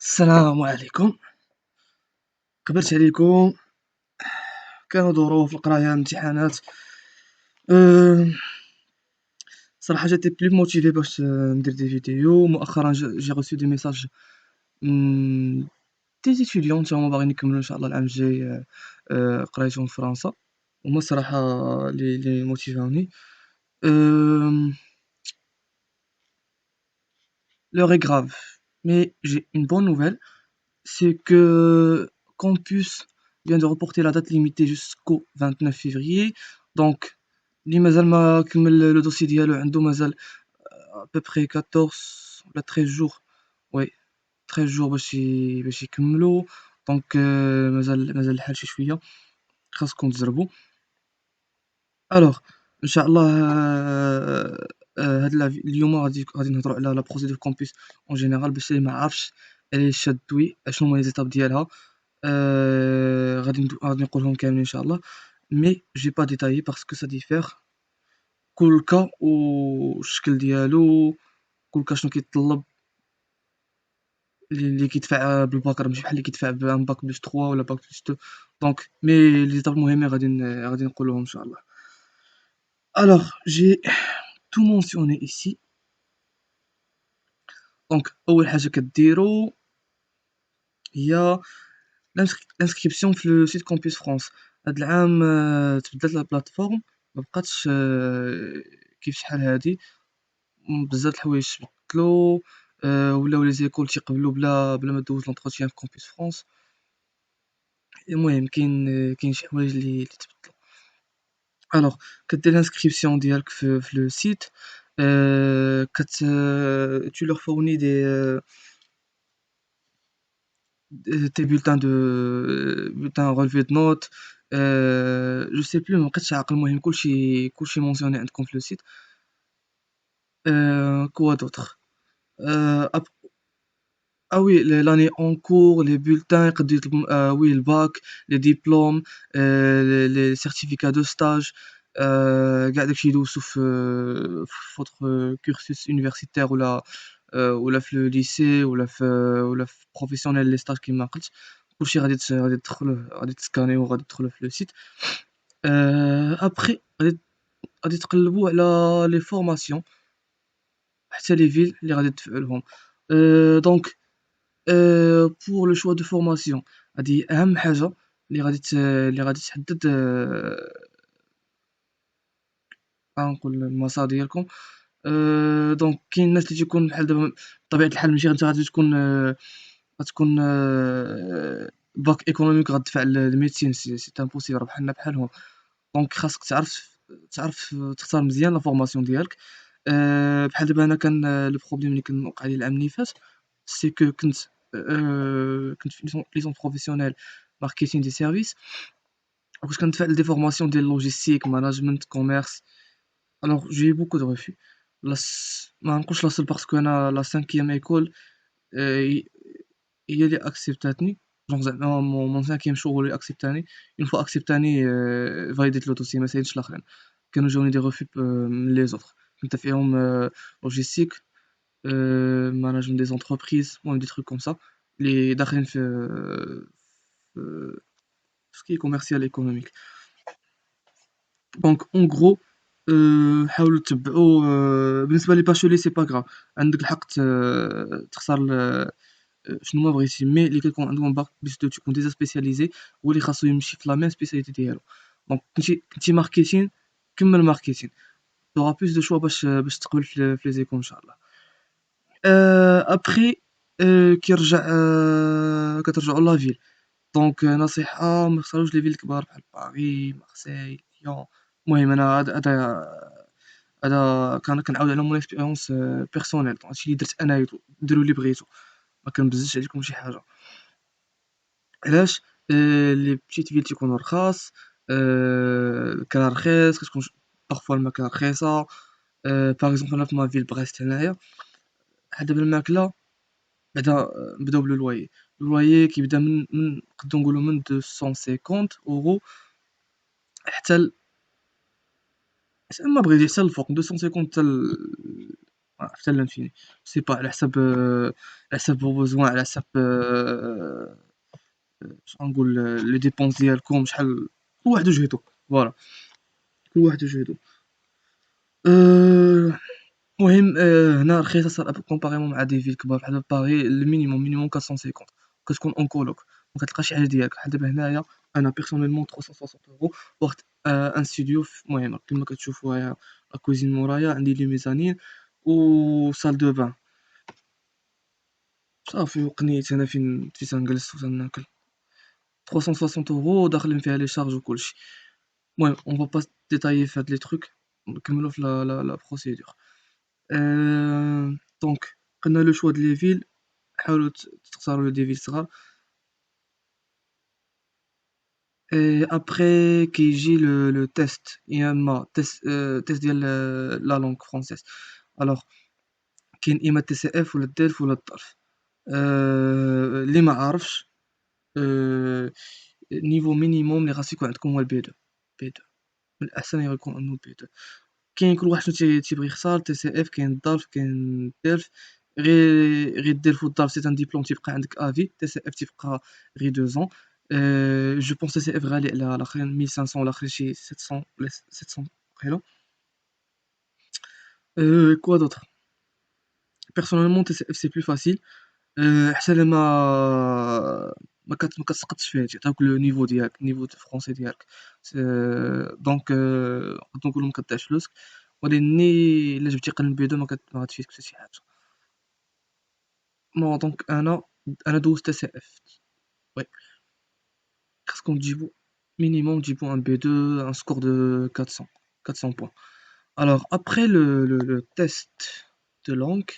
السلام عليكم. قبلت عليكم، كانوا ظروف القراية امتحانات. صراحة j'étais plus motivé باش ندير دي فيديو. مؤخرا j'ai reçu des messages des étudiants تا هما باغيين يكملوا ان شاء الله العام الجاي قرايتهم في فرنسا، هما الصراحة لي موتيفاوني. L'heure est grave, mais j'ai une bonne nouvelle, c'est que Campus vient de reporter la date limitée jusqu'au 29 février. Donc اللي مازال ما كمل لو دوسي ديالو عنده مازال à peu près 14 ولا 13 jours. وي 13 jours باش يكملوا. دونك مازال الحال شي شويه، خاصكم تجربوا. الوغ ان شاء الله هاد اليوم غادي نهضروا على لا بروسيدور كومبوس اون جينيرال، باش اللي ما عارفش على شادوي اشنو هما لي زيتاب ديالها. غادي نقولهم كاملين ان شاء الله، مي جي با ديتايي باسكو سا ديفير كل كا والشكل ديالو، كل كا شنو كيتطلب. اللي كيدفع بالباك راه ماشي بحال اللي كيدفع بان باك بلس 3 ولا باك بلس 2. دونك مي لي زيتاب المهمين غادي نقولهم ان شاء الله. Alors, j'ai tout mentionné ici. دونك اول حاجه كديروا هي الانسكريبسيون في لو سيت كومبوس فرانس. هاد العام تبدلت لا بلاتفورم، ما بقاتش كيف شحال هادي. بزاف د الحوايج تبدلوا، ولاو لي زيكول تيقبلوا بلا ما دوز لونتروتيان في كومبوس فرانس. المهم كاين شي حوايج اللي تبدلوا. الوغ كدير الانسكريبسيون ديالك في لو سيت. tu leur fournis tes bulletins relevés de notes. Je sais plus، مابقيتش عاقل. المهم كلشي مونسيوني عندكم في لو سيت. quoi d'autre. Ah oui, l'année en cours, les bulletins يقدروا يطلبوا، oui le bac, les diplômes, les certificats de stage، كاع داكشي يدوزو في votre cursus universitaire ولا في le lycée ولا في professionnel les stages كيما قلت. كلشي غادي تدخلوه، غادي تسكانيوه، غادي تدخلوه في le site. après غادي تقلبوا على les formations حتى les villes اللي غادي تدفعوا لهم. donc pour le choix de formation، هادي أهم حاجة اللي غادي تحدد غنقول المسار ديالكم. دونك كاين الناس اللي تيكون بحال دابا بطبيعة الحال ماشي انت غتكون باك ايكونوميك غتدفع للميديسين، سي امبوسيبل، بحالنا بحالهم. دونك خاصك تعرف تختار مزيان لا فورماسيون ديالك. بحال دابا انا كان لو بروبليم اللي كان وقع لي العام اللي فات، سي كو كنت في ليسون بروفيسيونيل ماركتينغ دي سيرفيس، وكنت كندفع لدي فورماسيون ديال لوجيستيك، ماناجمنت، كوميرس. الوغ جي بوكو دو ريفو. ما نقولش لا سول باسكو انا لا 5e ايكول هي اللي اكسبتاتني. جونغ زعما مون 5e شهور هو اللي اكسبتاني. اون فوا اكسبتاني فاليديت لو دوسي، ما سايدش الاخرين. كانوا جاوني دي ريفو من لي زوطخ، كنت فيهم لوجيستيك، management des entreprises، des trucs comme ça. Les داخلين في tout ce qui est commercial et économique. Donc en gros حاولوا تتبعوا. بالنسبه لي باشولي سي با غراف، عندك الحق تختار شنو ما بغيتي، مي اللي كيكون عندهم باك بلس 2 تكون ديجا سبيسياليزي، هو اللي خاصو يمشي في لا ميم سبيسياليتي ديالو. دونك كنتي ماركتين، كمل ماركتين، تورا بلوس دو شوا باش تقبل في لي زيكون ان شاء الله. ابخي كترجعوا لافيل. دونك نصيحة، ما تختاروش لي فيل كبار بحال باريس، مارسيل، ليون. المهم انا هذا كنعاود على مون اكسبيريونس بيرسونيل. هادشي اللي درت انايا، ديروا اللي بغيتو، ما كنبزش عليكم شي حاجة. علاش؟ لي بتيت فيل تيكونوا رخاص، الكرا رخيص، كتكون بارفوا الماكلة رخيصة. باغ اكزومبل انا في ما فيل بغيست هنايا، بحال دابا الماكلة بعدا نبداو بلو لويي كيبدا من نقدروا نقولوا من 250 اورو حتى ما بغيتي حتى الفوق 250 حتى حتى لانفيني سي با على حساب vos besoins على حساب شنو نقول لي ديبونس ديالكم شحال كل واحد وجهدو فوالا كل واحد وجهدو المهم هنا رخيصة صراحة كومباريمون مع دي فيل كبار بحال باري المينيموم 450 كتكون اون كولوك وكتلقى شي حاجة ديالك بحال دابا هنايا انا بيرسونيلمون 360 وقت ان ستوديو المهم كما كتشوفوا لا كوزين مورايا عندي لي ميزانين و سال دو بان صافي وقنيت انا فين تنجلس وتناكل 360 داخلين فيها لي شارج وكلشي المهم اون فا با ديتايي في هاد لي تروك نكملو في لا بروسيدور دونك قلنا لو شوا د لي فيل حاولوا تختاروا دي فيل صغار ابري كيجي لو تيست يا اما تيست ديال لا لونغ فرونسيز الوغ كاين اما تي سي اف ولا الدلف ولا الطرف اللي ما عارفش نيفو مينيموم اللي خاص يكون عندكم هو البي 2 بي 2 من الاحسن يكون عنده بي 2 كاين كل واحد شنو تيبغي يختار تي سي اف كاين الدالف كاين الدلف غير الدلف والدالف سي ان ديبلوم تيبقى عندك افي تي سي اف تيبقى غير 2 ans جو بونس تي سي اف غالي على الاخرين 1500 والاخرين شي 700 ولا 700 وقيلا كوا دوطخ بيرسونيلمون تي سي اف سي بلو فاسيل حتى ما كتسقطش فيه تيعطيوك لو نيفو ديالك النيفو د الفرونسي ديالك دونك نقدروا نقولوا ما كدفعش فلوسك ولكن الا جبتي قلم بيدو ما غاتفيدك حتى شي حاجه دونك انا دوزت تي سي اف وي خاصكم تجيبوا مينيموم تجيبوا ان بي 2 ان سكور دو 400 points alors après le test de langue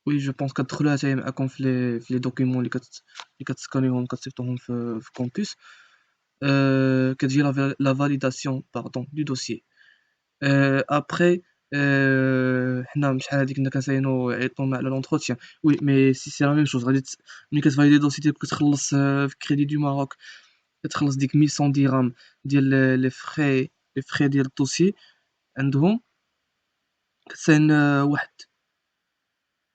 oui je pense كتدخلوها حتى هي معاكم في لي دوكيومون اللي كتسكانيهم كتصيفطوهم في كومبوس كتجي لا فاليداسيون باردون دو دوسيي ابري حنا شحال هادي كنا كنساينو عيطونا على لونتروتيان وي مي سي لا ميم شوز غادي ملي كتفاليدي الدوسي ديالك كتخلص في كريدي دو ماروك كتخلص ديك 1100 درهم ديال لي فري ديال الدوسي عندهم كتساين واحد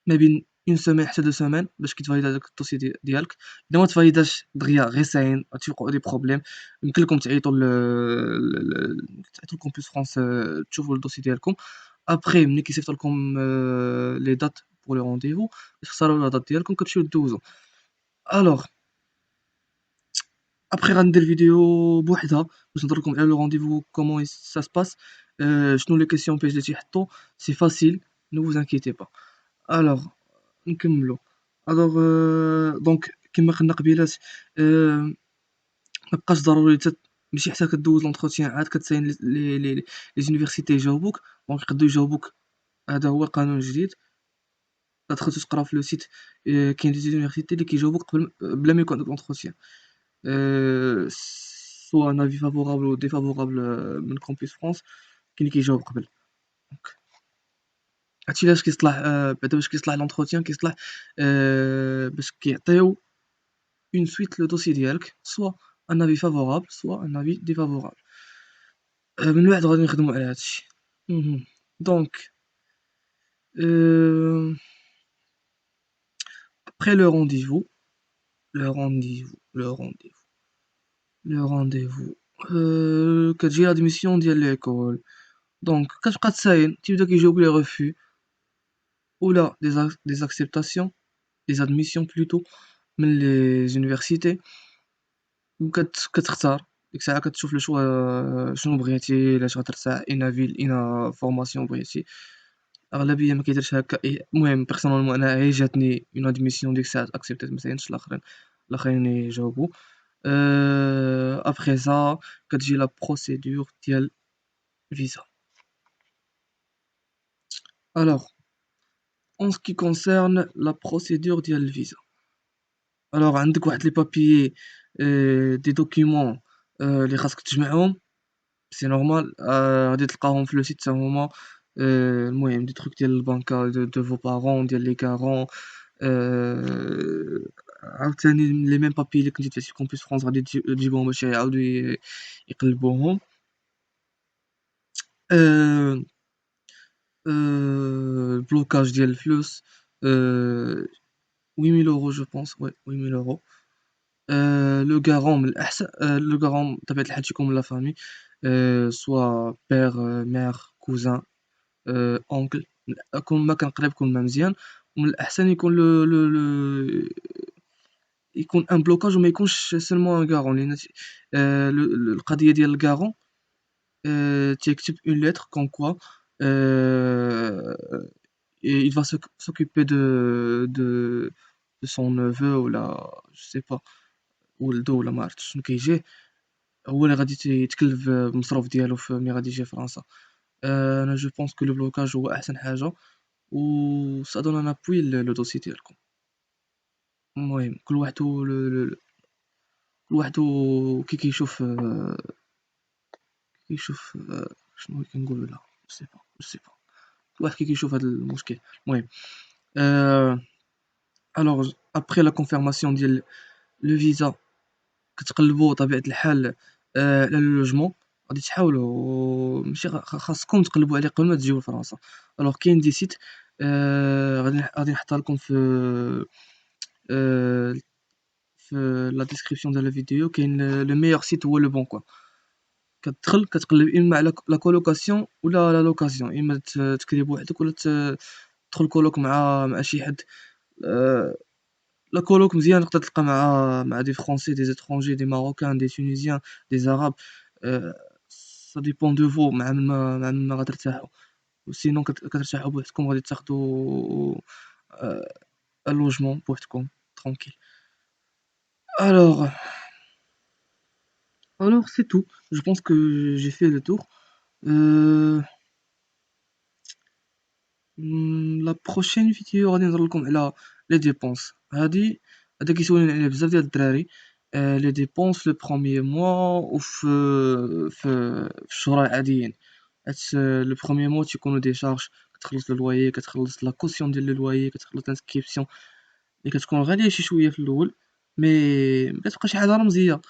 ما بين اون سيمين حتى 2 سيمين باش كيتفاليدا داك الدوسي ديالك الا ما تفاليداش دغيا غير ساين غتوقعوا دي بروبليم يمكن لكم تعيطوا تعيطوا لكومبوس فرانس تشوفوا الدوسي ديالكم ابري ملي كيصيفط لكم لي دات بور لي رونديفو كتختاروا لا دات ديالكم كتمشيو دوزو الوغ ابري غندير فيديو بوحدها باش نهضر لكم على لو رونديفو كومون سا سباس شنو لي كيسيون بيج اللي تيحطوا سي فاسيل نو فوز انكيتي با الوغ نكملو الوغ دونك كما قلنا قبيلات مبقاش ضروري ماشي حتى كدوز لونتروتيان عاد كتساين لي زونيفرسيتي يجاوبوك دونك يقدروا يجاوبوك هذا هو قانون جديد تدخل تقرا في لو سيت كاين دي زونيفرسيتي اللي كيجاوبوك قبل بلا ما يكون عندك لونتروتيان سوا ان افي فافورابل و ديفافورابل من كومبوس فرانس كاين اللي كيجاوب قبل دونك هادشي علاش كيصلح بعدا باش كيصلح لونتروتيان كيصلح باش كيعطيو اون سويت لو دوسي ديالك سوا ان افي فافورابل سوا ان افي ديفافورابل من بعد غادي نخدمو على هادشي دونك après le rendez-vous le rendez-vous le rendez-vous le rendez-vous كتجي لادميسيون ديال ليكول دونك كتبقى تساين تيبدا كيجاوب لي refus ولا des acceptations des admissions plutôt من لي زونيفرسيتي كتختار ديك الساعة كتشوف لو شوا شنو بغيتي الا غترتاح اين فيل اين فورماسيون بغيتي اغلبيه ما كيديرش هكا المهم بيرسونيلمون انا هي جاتني اون ادميسيون ديك الساعه اكسبتيت مزيانش الاخرين يجاوبوا ابخي سا كتجي لا بروسيدور ديال فيزا الوغ en ce qui concerne la procédure ديال الفيزا الوغ عندك واحد لي بابيي دي دوكيومون اللي خاصك تجمعهم سي نورمال غادي تلقاهم في لو سيت حتى هما المهم دي تروك ديال البنكة دو فو بارون ديال لي كارون عاوتاني لي ميم بابي اللي كنتي في كومبوس فرانس غادي تجيبهم باش يعاودو يقلبوهم آآ البلوكاج ديال الفلوس 8000 € je pense ouais 8000 €. لو غارون من الأحسن لو غارون بطبيعة الحال تيكون من لا فامي سوا بير مير كوزان أونكل كون ما كان قريب كون ما مزيان ومن الأحسن يكون لو يكون ان بلوكاج وما يكونش سيرمون ان غارون لأن القضية ديال الغارون تيكتب اون lettre comme quoi et il va s'occuper de son neveu ولا je sais pas ولدو ولا ما عرفتش شنو كيجيه هو اللي غادي يتكلف بالمصروف ديالو ملي غادي يجي فرنسا. انا جو بونس كو لو بلوكاج هو احسن حاجه و سا دون ان ابوي لو دوسي ديالكم. المهم كل واحد كي كيشوف كيشوف شنو كنقولوا لها جو سي با كل واحد كي كيشوف هذا المشكل. المهم الوغ ابري لا كونفيرماسيون ديال لو فيزا كتقلبوا طبيعة الحال على لو لوجمون غادي تحاولوا ماشي خاصكم تقلبوا عليه قبل ما تجيو لفرنسا. الوغ كاين دي سيت غادي نحطها لكم آه، في لا ديسكريبسيون ديال الفيديو. كاين لو ميور سيت هو لو بون كوان. كتدخل كتقلب اما على لا كولوكاسيون ولا لا لوكاسيون، اما تكري بوحدك ولا تدخل كولوك مع شي حد. لا كولوك مزيان تقدر تلقى مع دي فرونسي دي زيترونجي دي ماروكان دي تونيزيان دي زاراب سا ديبون دو فو مع من ما غترتاحوا. وسينون كترتاحوا بوحدكم غادي تاخدوا ان لوجمون بوحدكم ترونكيل. alors alors c'est tout, je pense que j'ai fait le tour. euh, لا بروشين فيديو غادي نهضر لكم على لي ديبونس. هذا كيسولوني عليه بزاف ديال الدراري. لي ديبونس لو بروميير موا في الشهور العاديين، حيت لو بروميير موا تيكونوا دي شارج. كتخلص لو كتخلص لا كوسيون ديال لو كتخلص لانسكريبسيون اللي كتكون غاليه شي شويه في الاول، مي كتبقى شي حاجه رمزيه.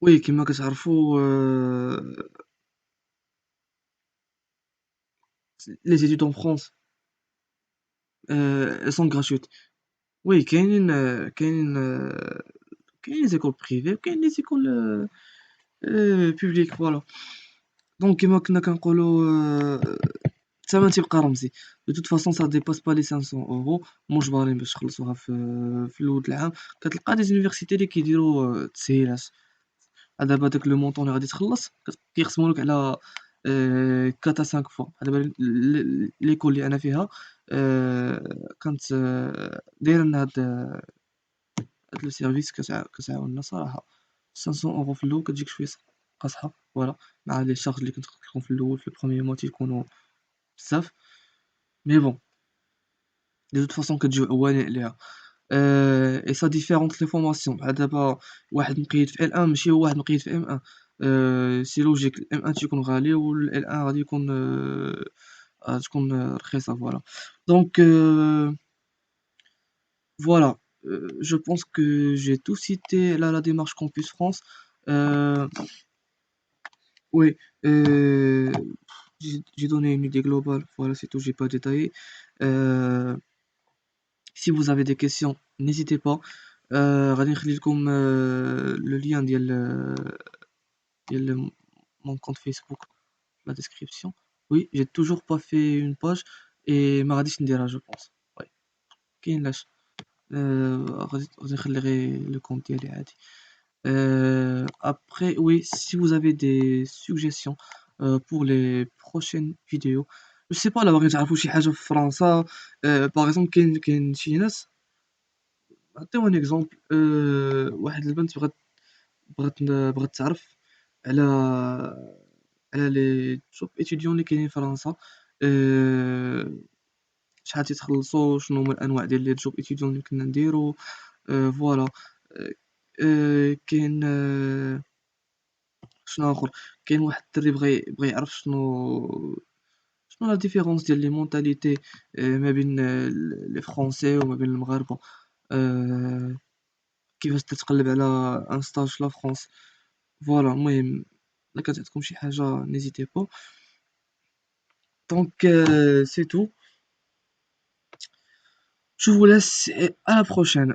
وي كما كتعرفوا لي études en France elles sont gratuites. وي كاينين لي زيكول بريفي وكاين لي زيكول بوبليك فوالا. دونك كيما كنا كنقولوا الثمن تيبقى رمزي. دو توت فاصون سا ديباس با لي 500 € مجبرين باش تخلصوها في الاول العام. كتلقى دي زونيفرسيتي اللي كيديروا تسهيلات. دابا داك لو مونطون اللي غادي تخلص كيقسموا لك على 4 5 فوا. دابا ليكول اللي انا فيها كانت دايره لنا هاد لو سيرفيس كتعاوننا صراحه. 500 € في الاول كتجيك شويه قاصحه فوالا، مع لي شارج اللي كنت قلت لكم في الاول في البروميير موا تيكونوا بزاف. مي بون دي توت فاصون كتجيو عوالين عليها. اي سا ديفيرونت لي فورماسيون. بحال دابا واحد مقيد في L1 ماشي هو واحد مقيد في M1. سي لوجيك M1 تيكون غالي والL1 غادي يكون تكون رخيصه فوالا. دونك voilà, je pense que j'ai tout cité là, la démarche Campus France. Euh, oui, j'ai donné une idée globale, voilà, c'est tout, j'ai pas détaillé. Euh, si vous avez des questions, n'hésitez pas. غادي نخلي لكم le lien ديال mon compte Facebook la description. Oui, j'ai toujours pas fait une page et ما غاديش نديرها je pense. Oui, كاينلاش غادي نخلي غير le compte ديالي عادي. Après, oui, si vous avez des suggestions pour les prochaines vidéos, je sais pas, là, باغي تعرفوا شي حاجة في فرنسا. باغ اكزومبل كاين شي ناس. نعطيو ان اكزومبل. واحد البنت بغات تعرف على لي جوب étudiants اللي كاينين في فرنسا. شحال تيتخلصوا، شنو هما الانواع ديال لي جوب étudiants اللي يمكننا نديرو. فوالا. كاين شنو اخر. كاين واحد الدري بغى يعرف شنو لا ديفيرونس ديال لي مونتاليتي ما بين لي فرونسي وما بين المغاربه. كيفاش تتقلب على ان ستاج لا فرانس. فوالا المهم إلا كانت عندكم شي حاجة n'hésitez pas. Donc c'est tout. Je vous laisse et à la prochaine.